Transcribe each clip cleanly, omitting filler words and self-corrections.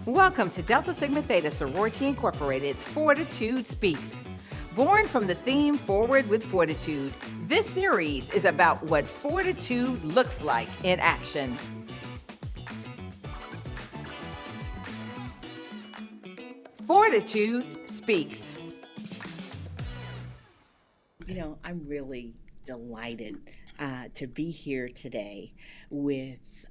Welcome to Delta Sigma Theta Sorority Incorporated's Fortitude Speaks. Born from the theme Forward with Fortitude, this series is about what fortitude looks like in action. Fortitude Speaks. You know, I'm really delighted to be here today with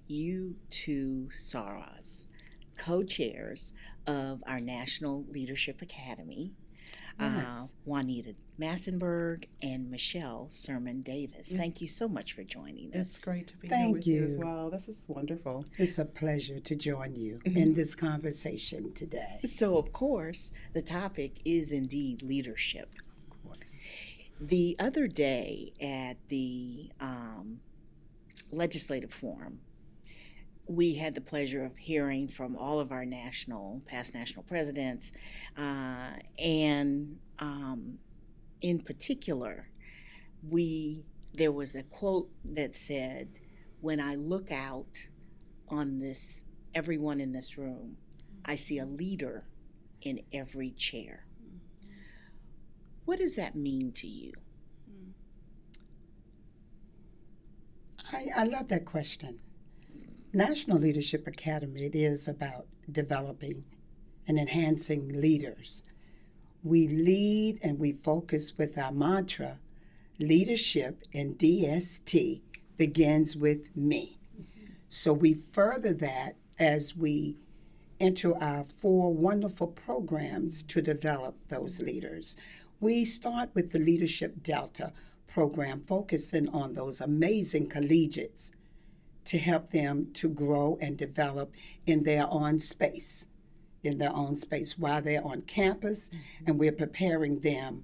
you two Sorors, co-chairs of our National Leadership Academy, Yes. Juanita Massenburg and Michele Davis. Thank you so much for joining us. It's great to be Thank here with you as you. well. This is wonderful. It's a pleasure to join you in this conversation today. So, of course, the topic is indeed leadership. Of course. The other day at the Legislative Forum, we had the pleasure of hearing from all of our past national presidents, and in particular, there was a quote that said, "When I look out on everyone in this room, I see a leader in every chair." What does that mean to you? I love that question. National Leadership Academy, it is about developing and enhancing leaders. We lead and we focus with our mantra, leadership in DST begins with me. So we further that as we enter our 4 wonderful programs to develop those leaders. We start with the Leadership Delta program, focusing on those amazing collegiates to help them to grow and develop in their own space, while they're on campus, and we're preparing them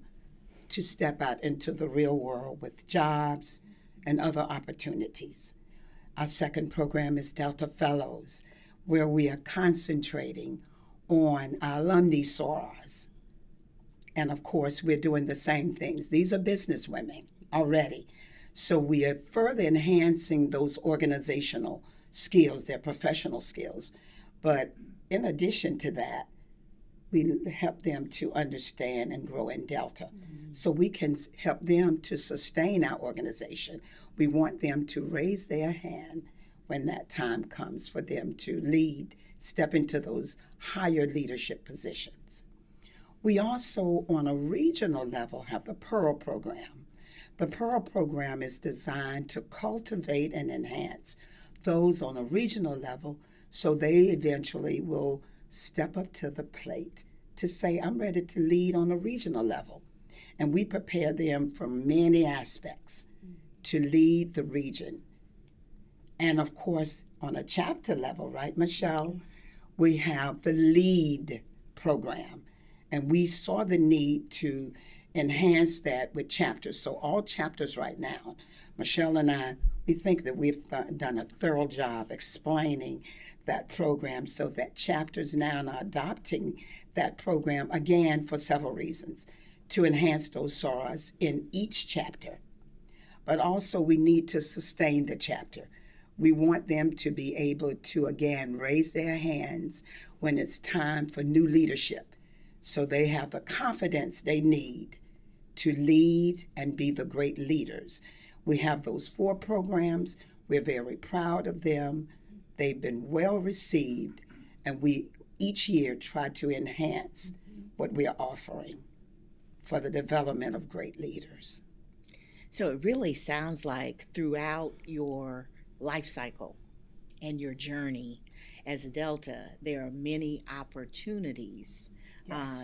to step out into the real world with jobs and other opportunities. Our second program is Delta Fellows, where we are concentrating on our alumni sorors. And of course, we're doing the same things. These are business women already. So we are further enhancing those organizational skills, their professional skills. But in addition to that, we help them to understand and grow in Delta. So we can help them to sustain our organization. We want them to raise their hand when that time comes for them to lead, step into those higher leadership positions. We also, on a regional level, have the Pearl program. The Pearl program is designed to cultivate and enhance those on a regional level so they eventually will step up to the plate to say, I'm ready to lead on a regional level. And we prepare them from many aspects to lead the region. And of course, on a chapter level, right, Michele, we have the LEAD program. And we saw the need to enhance that with chapters. So all chapters right now, Michele and I, we think that we've done a thorough job explaining that program so that chapters now are adopting that program, again, for several reasons, to enhance those sorors in each chapter. But also we need to sustain the chapter. We want them to be able to, again, raise their hands when it's time for new leadership so they have the confidence they need to lead and be the great leaders. We have those 4 programs. We're very proud of them. They've been well received, and we each year try to enhance what we are offering for the development of great leaders. So it really sounds like throughout your life cycle and your journey as a Delta, there are many opportunities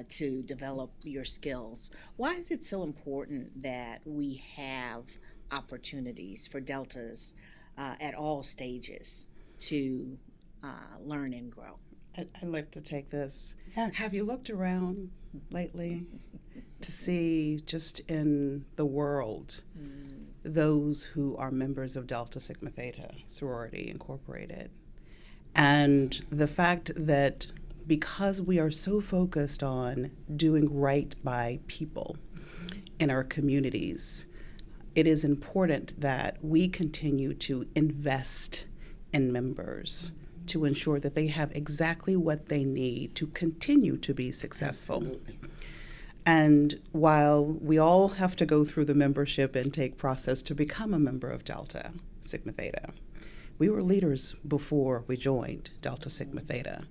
to develop your skills. Why is it so important that we have opportunities for Deltas at all stages to learn and grow? I'd like to take this. Yes. Have you looked around lately to see just in the world those who are members of Delta Sigma Theta Sorority Incorporated? And the fact that because we are so focused on doing right by people in our communities, it is important that we continue to invest in members to ensure that they have exactly what they need to continue to be successful. Absolutely. And while we all have to go through the membership intake process to become a member of Delta Sigma Theta, we were leaders before we joined Delta Sigma Theta.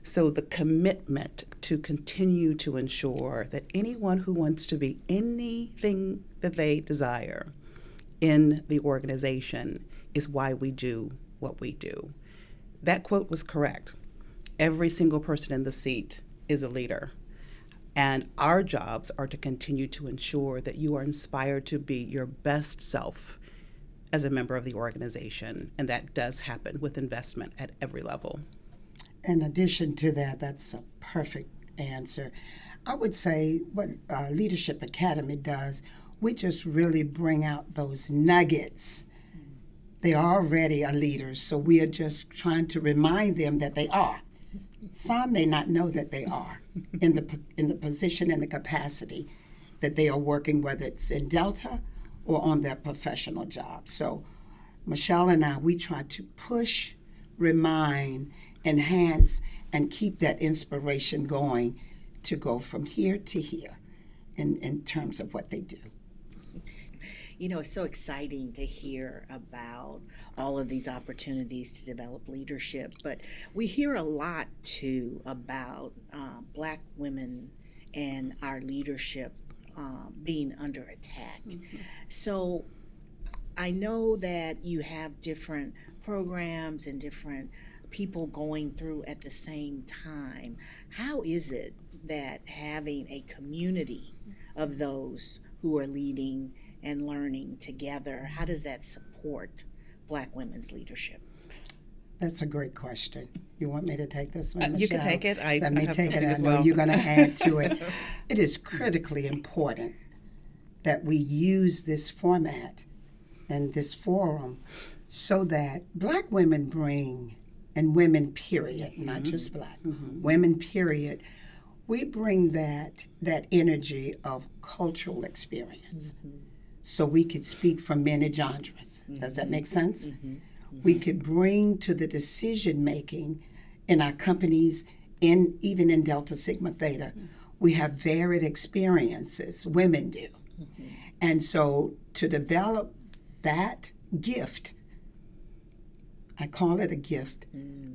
So the commitment to continue to ensure that anyone who wants to be anything that they desire in the organization is why we do what we do. That quote was correct. Every single person in the seat is a leader. And our jobs are to continue to ensure that you are inspired to be your best self as a member of the organization. And that does happen with investment at every level. In addition to that, that's a perfect answer. I would say what Leadership Academy does, we just really bring out those nuggets. They are already a leaders, so we are just trying to remind them that they are. Some may not know that they are in the position and the capacity that they are working, whether it's in Delta or on their professional job. So Michele and I, we try to push, remind, enhance, and keep that inspiration going to go from here to here in terms of what they do. You know, it's so exciting to hear about all of these opportunities to develop leadership, but we hear a lot too about Black women and our leadership being under attack. Mm-hmm. So I know that you have different programs and different people going through at the same time. How is it that having a community of those who are leading and learning together, how does that support Black women's leadership? That's a great question. You want me to take this one, Michele? You can take it. Let me have take it. as I know well. you're going to add to it. It is critically important that we use this format and this forum so that Black women bring, and women period, not just Black, women period, we bring that energy of cultural experience. So we could speak from many genres. Does that make sense? We could bring to the decision making in our companies, even in Delta Sigma Theta, we have varied experiences, women do. And so to develop that gift, I call it a gift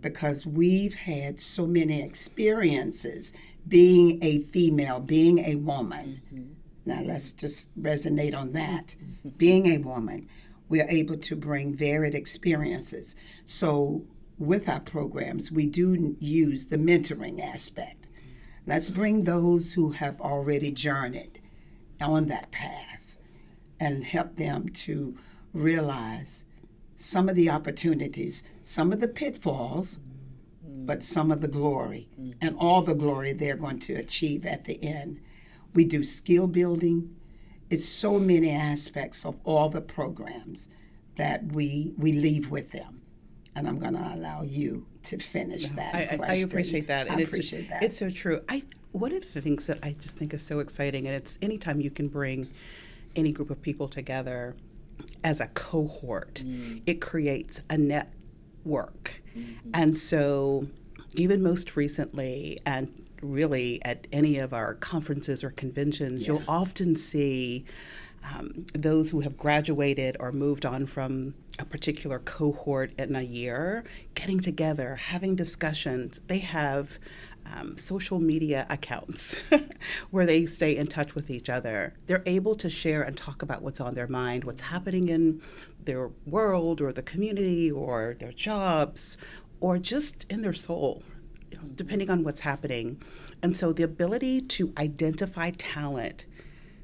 because we've had so many experiences being a female, being a woman. Now let's just resonate on that. Being a woman, we are able to bring varied experiences. So with our programs, we do use the mentoring aspect. Let's bring those who have already journeyed on that path and help them to realize some of the opportunities, some of the pitfalls, but some of the glory, and all the glory they're going to achieve at the end. We do skill building. It's so many aspects of all the programs that we leave with them. And I'm going to allow you to finish that question. I appreciate that. I appreciate that. It's so true. One of the things that I just think is so exciting, and it's anytime you can bring any group of people together as a cohort, it creates a network. And so even most recently, and really at any of our conferences or conventions, you'll often see those who have graduated or moved on from a particular cohort in a year getting together, having discussions. They have social media accounts where they stay in touch with each other. They're able to share and talk about what's on their mind, what's happening in their world or the community or their jobs or just in their soul, depending on what's happening. And so the ability to identify talent,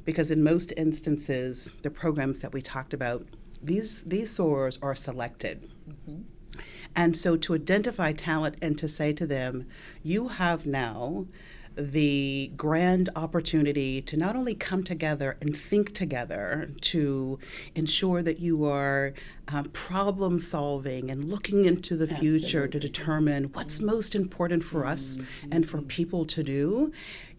because in most instances, the programs that we talked about, these sorors are selected. And so to identify talent and to say to them, you have now the grand opportunity to not only come together and think together to ensure that you are problem solving and looking into the future to determine what's most important for us and for people to do.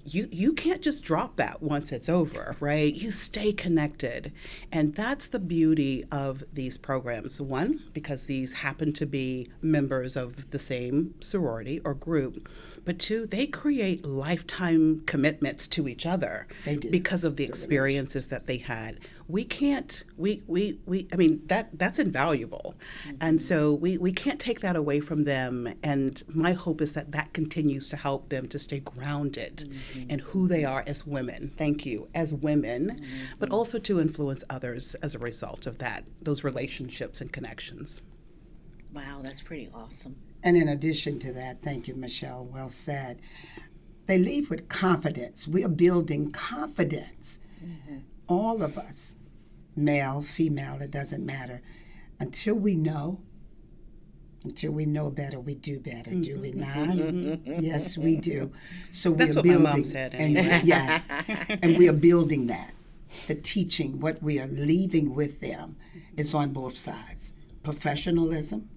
you can't just drop that once it's over, right? You stay connected. And that's the beauty of these programs. One, because these happen to be members of the same sorority or group. But two, they create lifetime commitments to each other because of the experiences that they had. We can't, that's invaluable. And so we can't take that away from them. And my hope is that that continues to help them to stay grounded in who they are as women. Thank you, as women, but also to influence others as a result of that, those relationships and connections. Wow, that's pretty awesome. And in addition to that, thank you, Michele, well said. They leave with confidence. We are building confidence. All of us, male, female, it doesn't matter. Until we know better, we do better, do we not? Yes, we do. So That's we are what building, my mom said anyway. Yes, and we are building that. The teaching, what we are leaving with them is on both sides. Professionalism,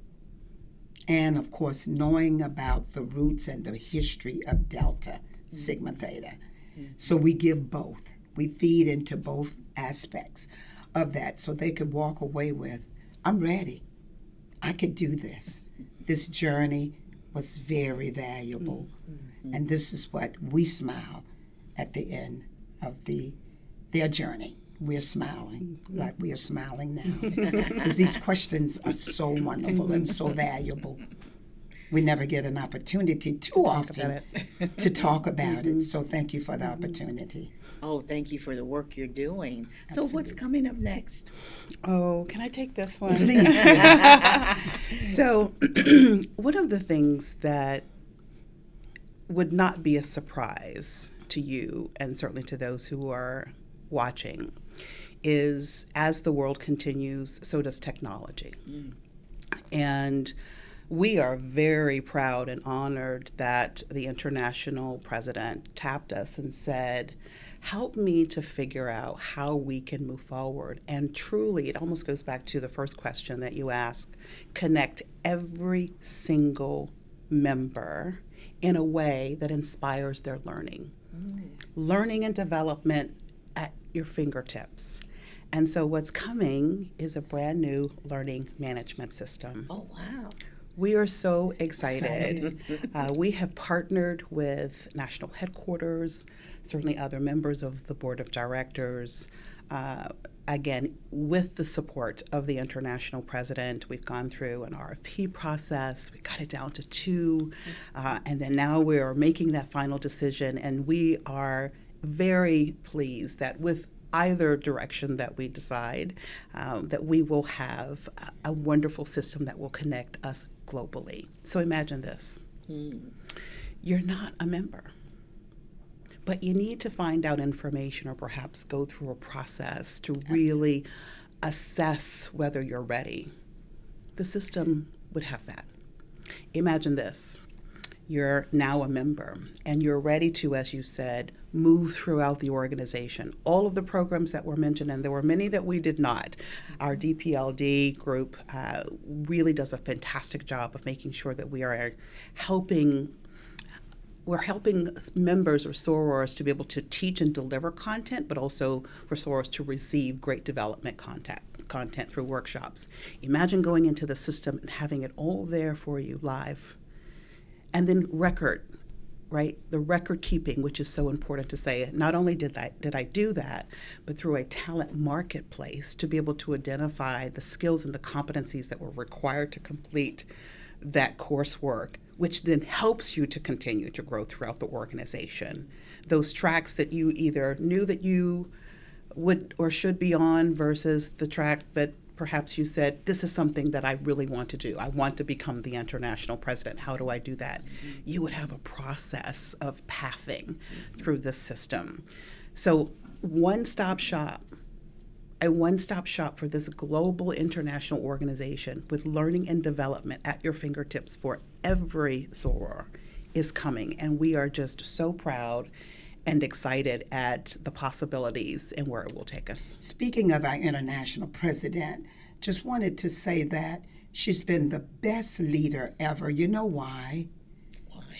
and of course, knowing about the roots and the history of Delta Sigma Theta. So we give both. We feed into both aspects of that so they could walk away with, I'm ready. I could do this. This journey was very valuable. And this is what we smile at the end of their journey. We're smiling like we are smiling now. Because these questions are so wonderful and so valuable. We never get an opportunity too often to talk about it. So thank you for the opportunity. Oh, thank you for the work you're doing. So what's coming up next? Oh, can I take this one? Please do. So one of the things that would not be a surprise to you, and certainly to those who are watching, is as the world continues, so does technology. And we are very proud and honored that the international president tapped us and said, help me to figure out how we can move forward. And truly, it almost goes back to the first question that you asked, connect every single member in a way that inspires their learning. Learning and development at your fingertips. And so what's coming is a brand new learning management system. Oh, wow. We are so excited. We have partnered with national headquarters, certainly other members of the board of directors. Again, with the support of the international president, we've gone through an RFP process. We got it down to 2, and then now we are making that final decision. And we are very pleased that with either direction that we decide, that we will have a wonderful system that will connect us globally. So imagine this. You're not a member, but you need to find out information or perhaps go through a process to really assess whether you're ready. The system would have that. Imagine this. You're now a member, and you're ready to, as you said, move throughout the organization. All of the programs that were mentioned, and there were many that we did not. Our DPLD group really does a fantastic job of making sure that we are helping members or sorors to be able to teach and deliver content, but also for sorors to receive great development content through workshops. Imagine going into the system and having it all there for you live. And then record, right? The record keeping, which is so important to say. Not only did I do that, but through a talent marketplace to be able to identify the skills and the competencies that were required to complete that coursework, which then helps you to continue to grow throughout the organization. Those tracks that you either knew that you would or should be on versus the track that perhaps you said, this is something that I really want to do. I want to become the international president. How do I do that? You would have a process of pathing through this system. So one-stop shop, a one-stop shop for this global international organization with learning and development at your fingertips for every soror is coming. And we are just so proud and excited at the possibilities and where it will take us. Speaking of our international president, just wanted to say that she's been the best leader ever. You know why?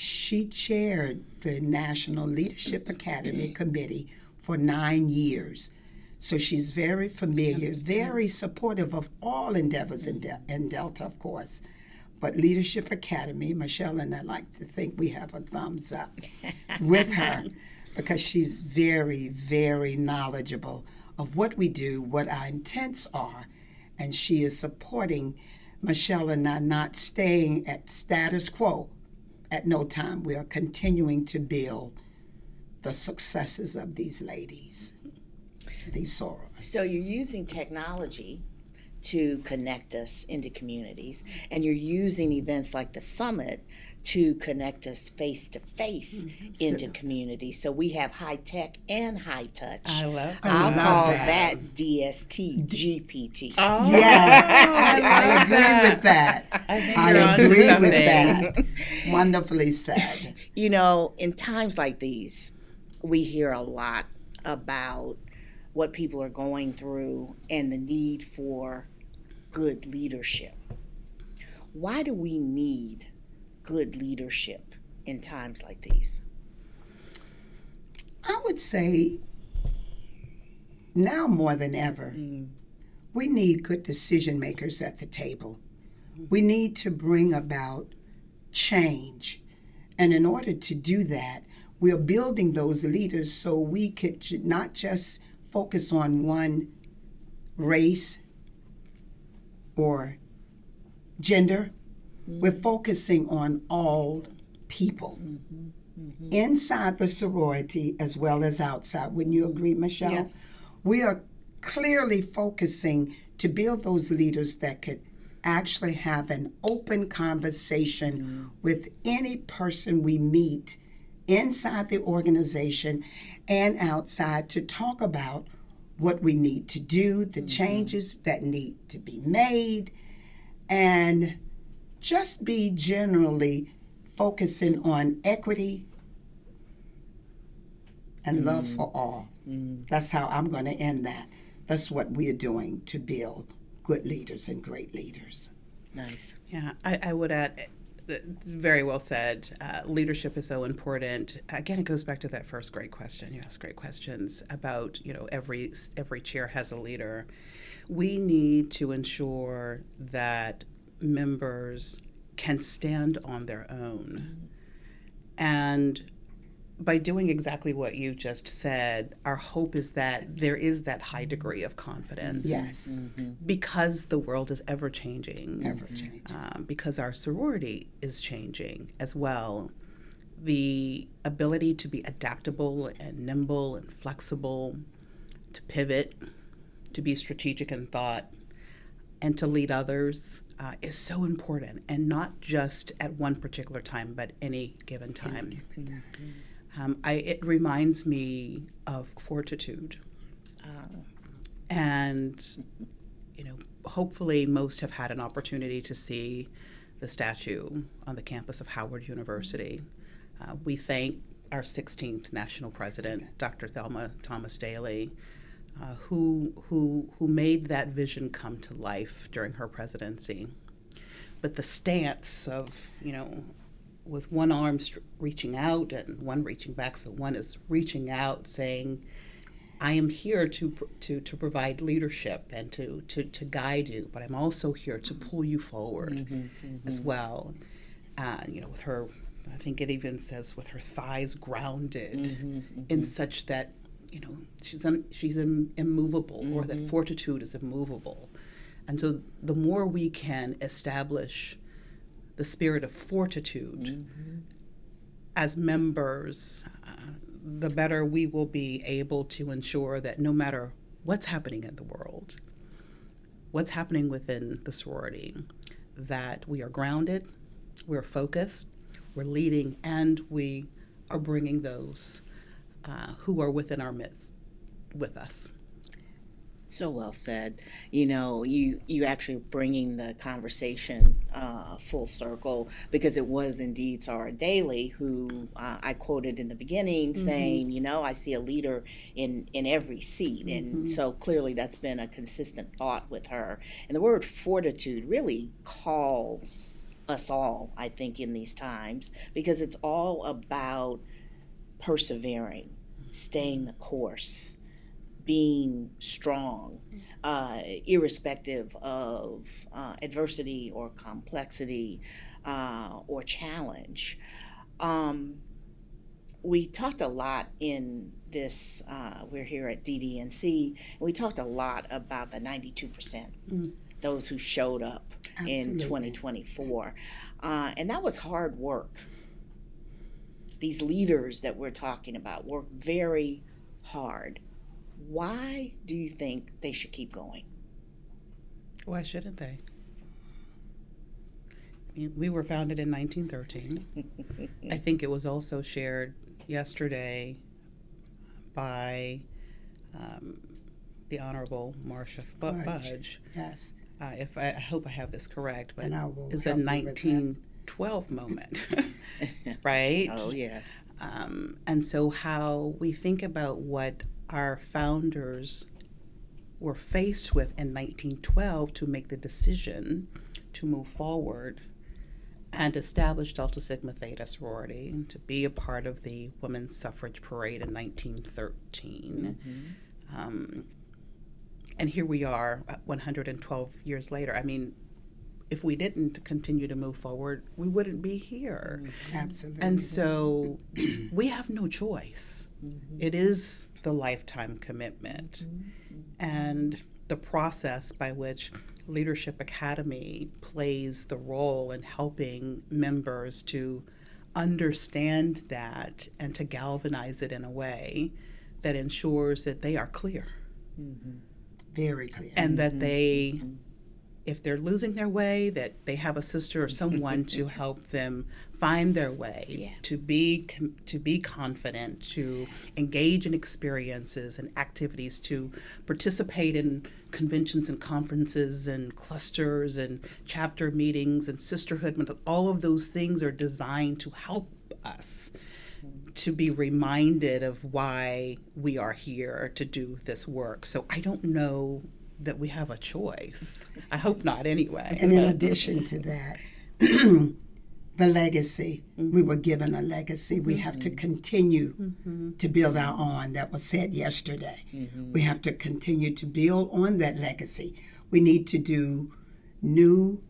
she chaired the National Leadership Academy Committee for 9 years. So she's very familiar, very supportive of all endeavors in Delta, of course. But Leadership Academy, Michele and I like to think we have a thumbs up with her because she's very, very knowledgeable of what we do, what our intents are, and she is supporting Michele and I, not staying at status quo at no time. We are continuing to build the successes of these ladies, these sorors. So you're using technology to connect us into communities, and you're using events like the summit to connect us face to face into communities. So we have high tech and high touch. I'll I'll call that DST GPT. Oh, Yes, I agree with that. I think I you're onto agree with something. that. Wonderfully said. You know, in times like these, we hear a lot about what people are going through and the need for good leadership. Why do we need good leadership in times like these? I would say now more than ever, we need good decision makers at the table. We need to bring about change. And in order to do that, we're building those leaders so we could not just focus on one race or gender. We're focusing on all people inside the sorority as well as outside. Wouldn't you agree, Michele? Yes. We are clearly focusing to build those leaders that could actually have an open conversation with any person we meet inside the organization and outside to talk about what we need to do, the changes that need to be made, and just be generally focusing on equity and love for all. That's how I'm going to end that. That's what we're doing to build good leaders and great leaders. Nice. Yeah, I would add, very well said. Leadership is so important. Again, it goes back to that first great question. You asked great questions about, every chair has a leader. We need to ensure that members can stand on their own. And by doing exactly what you just said, our hope is that there is that high degree of confidence. Yes. Because the world is ever changing. Ever changing. Because our sorority is changing as well. The ability to be adaptable and nimble and flexible, to pivot, to be strategic in thought, and to lead others is so important, and not just at one particular time, but any given time. It reminds me of fortitude. And, hopefully most have had an opportunity to see the statue on the campus of Howard University. We thank our 16th national president, Dr. Thelma Thomas Daly, who made that vision come to life during her presidency. But the stance of, with one arm reaching out and one reaching back, so one is reaching out saying, I am here to provide leadership and to guide you, but I'm also here to pull you forward as well. With her, I think it even says with her thighs grounded in such that, she's immovable, or that fortitude is immovable. And so the more we can establish the spirit of fortitude as members, the better we will be able to ensure that no matter what's happening in the world, what's happening within the sorority, that we are grounded, we're focused, we're leading, and we are bringing those who are within our midst with us. So well said. You actually bringing the conversation full circle, because it was indeed Sarah Daly who I quoted in the beginning saying, I see a leader in every seat. And so clearly that's been a consistent thought with her. And the word fortitude really calls us all, I think, in these times, because it's all about persevering, staying the course, being strong, irrespective of adversity or complexity or challenge. We talked a lot in this, we're here at DDNC, and we talked a lot about the 92%, those who showed up in 2024. And that was hard work. These leaders that we're talking about work very hard. Why do you think they should keep going? Why shouldn't they? I mean, we were founded in 1913. I think it was also shared yesterday by the Honorable Marcia Fudge. Yes. If I hope I have this correct, but And I will it's a help you with that. 1912 moment, right? Oh, yeah. And so how we think about what our founders were faced with in 1912 to make the decision to move forward and establish Delta Sigma Theta sorority to be a part of the Women's Suffrage Parade in 1913. And here we are 112 years later. I mean, if we didn't continue to move forward, we wouldn't be here. Absolutely. And so we have no choice. It is the lifetime commitment. And the process by which Leadership Academy plays the role in helping members to understand that and to galvanize it in a way that ensures that they are clear. Very clear. And that they, if they're losing their way, that they have a sister or someone to help them find their way, to be confident, to engage in experiences and activities, to participate in conventions and conferences and clusters and chapter meetings and sisterhood. All of those things are designed to help us to be reminded of why we are here to do this work. So I don't know that we have a choice. I hope not, anyway. And in addition to that, the legacy, we were given a legacy. We have to continue to build our on. That was said yesterday. We have to continue to build on that legacy. We need to do new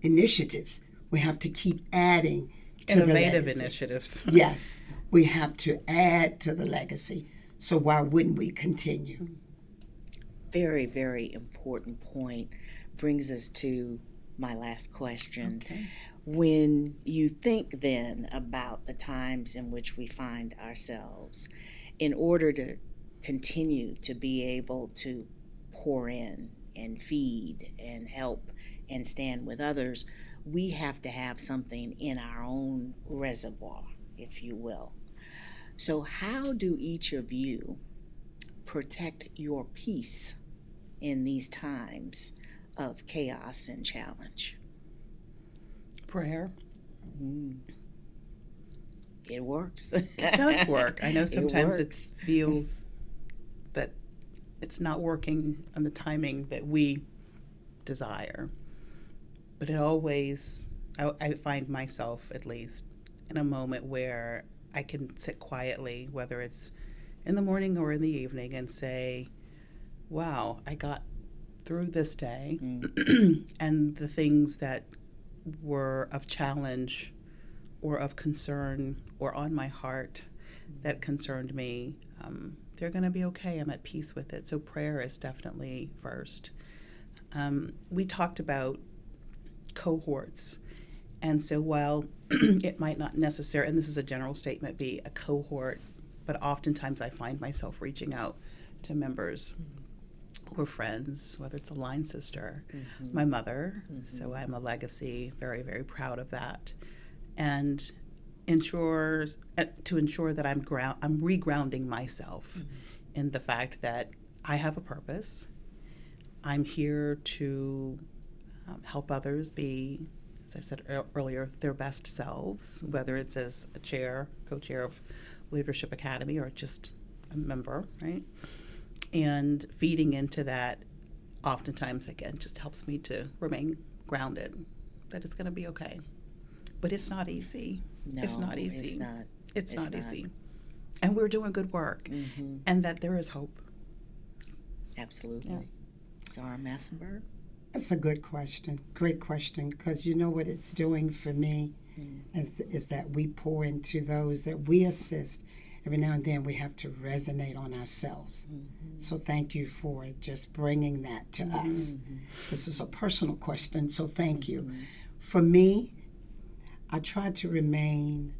initiatives. We have to keep adding to the legacy. Innovative initiatives. Yes, we have to add to the legacy. So why wouldn't we continue? Very, very important point. Brings us to my last question. Okay. When you think then about the times in which we find ourselves, in order to continue to be able to pour in and feed and help and stand with others, we have to have something in our own reservoir, if you will. So how do each of you protect your peace in these times of chaos and challenge? Prayer. It works. It does work. I know sometimes it works. feels that it's not working on the timing that we desire. But it always, I find myself at least in a moment where I can sit quietly, whether it's in the morning or in the evening, and say, wow, I got through this day and the things that were of challenge or of concern or on my heart that concerned me, they're going to be okay. I'm at peace with it. So prayer is definitely first. We talked about cohorts. And so while it might not necessarily, and this is a general statement, be a cohort, but oftentimes I find myself reaching out to members or friends, whether it's a line sister, my mother, so I'm a legacy, very, very proud of that, and to ensure that I'm regrounding myself in the fact that I have a purpose. I'm here to help others be, as I said earlier, their best selves, whether it's as a co-chair of Leadership Academy or just a member, right? And feeding into that oftentimes, again, just helps me to remain grounded that it's going to be okay. But it's not easy. No, it's not easy. It's not. It's not easy. And we're doing good work. And that there is hope. Absolutely. Yeah. Soror Massenburg? That's a good question. Great question. Because you know what it's doing for me is that we pour into those that we assist. Every now and then we have to resonate on ourselves. So thank you for just bringing that to us. This is a personal question, so thank you. For me, I try to remain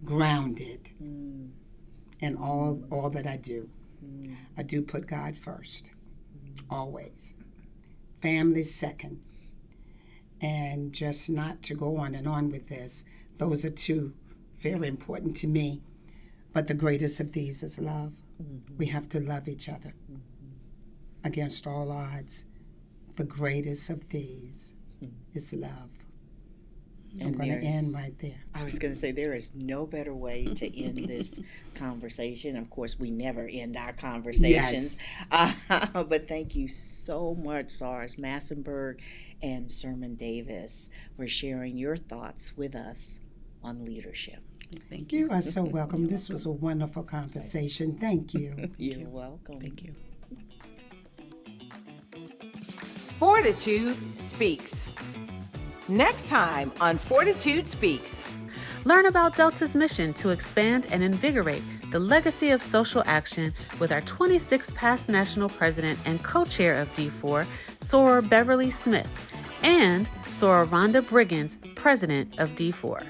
grounded in all that I do. I do put God first, always. Family second. And just not to go on and on with this, those are two very important to me. But the greatest of these is love. We have to love each other against all odds. The greatest of these is love. I'm going to end right there. I was going to say there is no better way to end this conversation. Of course, we never end our conversations. But thank you so much, Sorors Massenburg and Sermon Davis, for sharing your thoughts with us on leadership. Thank you. You are so welcome. This was a wonderful conversation. Thank you. You're welcome. Thank you. Fortitude Speaks. Next time on Fortitude Speaks. Learn about Delta's mission to expand and invigorate the legacy of social action with our 26th past national president and co-chair of D4, Soror Beverly Smith, and Soror Rhonda Briggins, president of D4.